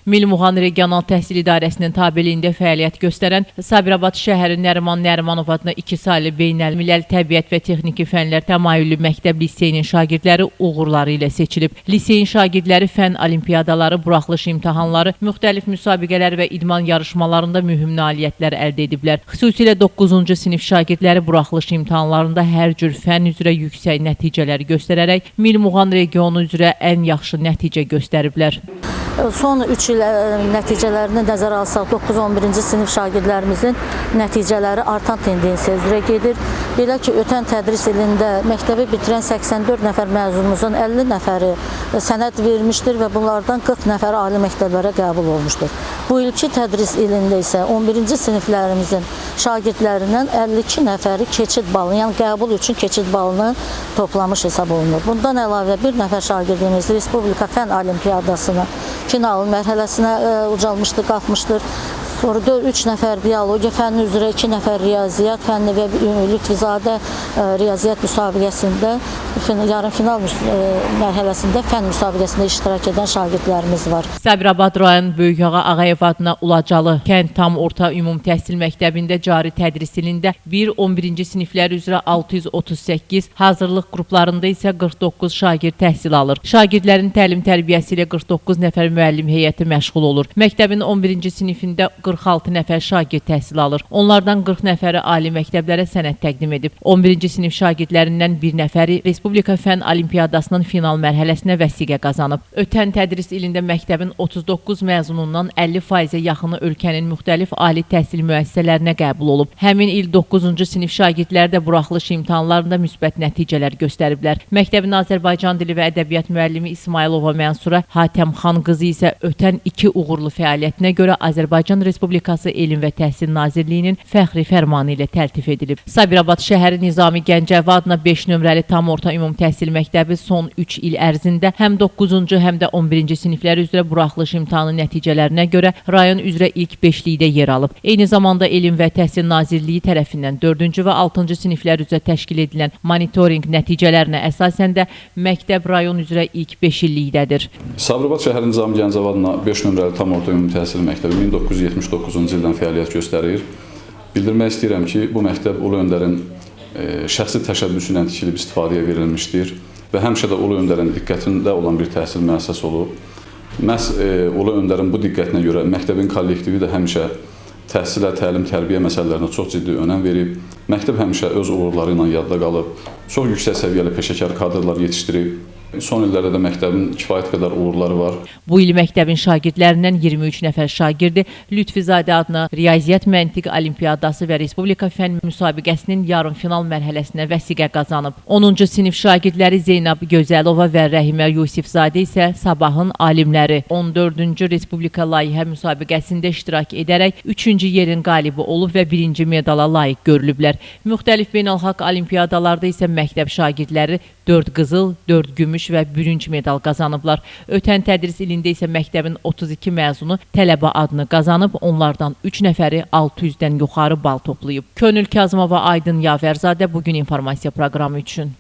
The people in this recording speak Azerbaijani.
Milmuğan Regional Təhsil İdarəsinin tabeliyində fəaliyyət göstərən Sabirabad şəhəri Nəriman Nərimanov adına 2 saylı beynəlmiləl təbiət və texniki fənlər təmayüllü məktəb liseyinin şagirdləri uğurları ilə seçilib. Liseyin şagirdləri fən olimpiyadaları, buraxılış imtahanları, müxtəlif müsabiqələr və idman yarışmalarında mühüm nailiyyətlər əldə ediblər. Xüsusilə 9-cu sinif şagirdləri buraxılış imtahanlarında hər cür fən üzrə yüksək nəticələr göstərərək Milmuğan regionu üzrə ən yaxşı nəticə göstəriblər. Son 3 il nəticələrini nəzərə alsaq, 9-11-ci sinif şagirdlərimizin nəticələri artan tendensiya üzrə gedir. Belə ki, ötən tədris ilində məktəbi bitirən 84 nəfər məzunumuzun 50 nəfəri sənəd vermişdir və bunlardan 40 nəfəri ali məktəblərə qəbul olmuşdur. Bu ilki tədris ilində isə 11-ci siniflərimizin şagirdlərindən 52 nəfəri keçid balını, yəni qəbul üçün keçid balını toplamış hesab olunur. Bundan əlavə bir nəfər şagirdimiz Respublika Fən Olimpiyadasına final mərhələsinə ucalmışdır, qalxmışdır. Sonra 3 nəfər biologiya fənni üzrə, 2 nəfər riyaziyyat fənni və Lütfizadə riyaziyyat müsabiqəsində, yarım final mərhələsində fən müsabiqəsində iştirak edən şagirdlərimiz var. Sabirabad rayon Böyükağa Ağayev adına Ulacalı kənd tam orta ümum təhsil məktəbində cari tədris ilində 1-11-ci siniflər üzrə 638, hazırlıq qruplarında isə 49 şagird təhsil alır. Şagirdlərin təlim tərbiyəsi ilə 49 nəfər müəllim heyəti məşğul olur. Məktəbin 11-ci sinifində 46 nəfər şagird təhsil alır. Onlardan 40 nəfəri ali məktəblərə sənəd təqdim edib. 11-ci sinif şagirdlərindən bir nəfəri Respublika Fən Olimpiyadasının final mərhələsinə vəsiqə qazanıb. Ötən tədris ilində məktəbin 39 məzunundan 50%-ə yaxını ölkənin müxtəlif ali təhsil müəssisələrinə qəbul olub. Həmin il 9-cu sinif şagirdləri də buraxılış imtahanlarında müsbət nəticələr göstəriblər. Məktəbin Azərbaycan dili və ədəbiyyat müəllimi İsmailova Mənsura Hatəmxan qızı isə ötən 2 uğurlu fəaliyyətinə görə Azərbaycan Respublikası Elm və Təhsil Nazirliyinin fəxri fərmanı ilə təltif edilib. Sabirabad şəhəri Nizami Gəncəvi adına 5 nömrəli tam orta ümum təhsil məktəbi son 3 il ərzində həm 9-cu, həm də 11-ci siniflər üzrə buraxılış imtahanı nəticələrinə görə rayon üzrə ilk 5-likdə yer alıb. Eyni zamanda Elm və Təhsil Nazirliyi tərəfindən 4-cü və 6-cı siniflər üzrə təşkil edilən monitorinq nəticələrinə əsasən də məktəb rayon üzrə ilk 5 illikdədir. Sabirabad şəhəri Nizami Gəncəvi adına 5 nömrəli tam orta ümum təhsil məktəbi 1979-cu ildən fəaliyyət göstərir. Bildirmək istəyirəm ki, bu məktəb Ulu Öndərin şəxsi təşəbbüsü ilə tikilib istifadəyə verilmişdir və həmişə də Ulu Öndərin diqqətində olan bir təhsil müəssisəsi olub. Məhz Ulu Öndərin bu diqqətinə görə məktəbin kollektivi də həmişə təhsilə, təlim, tərbiyə məsələlərinə çox ciddi önəm verib. Məktəb həmişə öz uğurları ilə yadda qalıb, çox yüksək səviyyəli peşəkar kadrlar yetişdirib. Son illərdə də məktəbin kifayət qədər uğurları var. Bu il məktəbin şagirdlərindən 23 nəfər şagirdi Lütfizadə adına Riyaziyyat Məntiq Olimpiyadası və Respublika Fən müsabiqəsinin yarım final mərhələsinə vəsiqə qazanıb. 10-cu sinif şagirdləri Zeynab Gözəlova və Rəhimə Yusifzadə isə sabahın alimləri 14-cü Respublika layihə müsabiqəsində iştirak edərək 3-cü yerin qalibi olub və 1-ci medala layiq görülüblər. Müxtəlif beynəlxalq olimpiyadalarda isə məktəb şagirdləri 4 qızıl, 4 gümüş və bürünc medal qazanıblar. Ötən tədris ilində isə məktəbin 32 məzunu tələbə adını qazanıb, onlardan 3 nəfəri 600-dən yuxarı bal toplayıb. Könül Kazımova, Aydın Yavərzadə bugün informasiya proqramı üçün.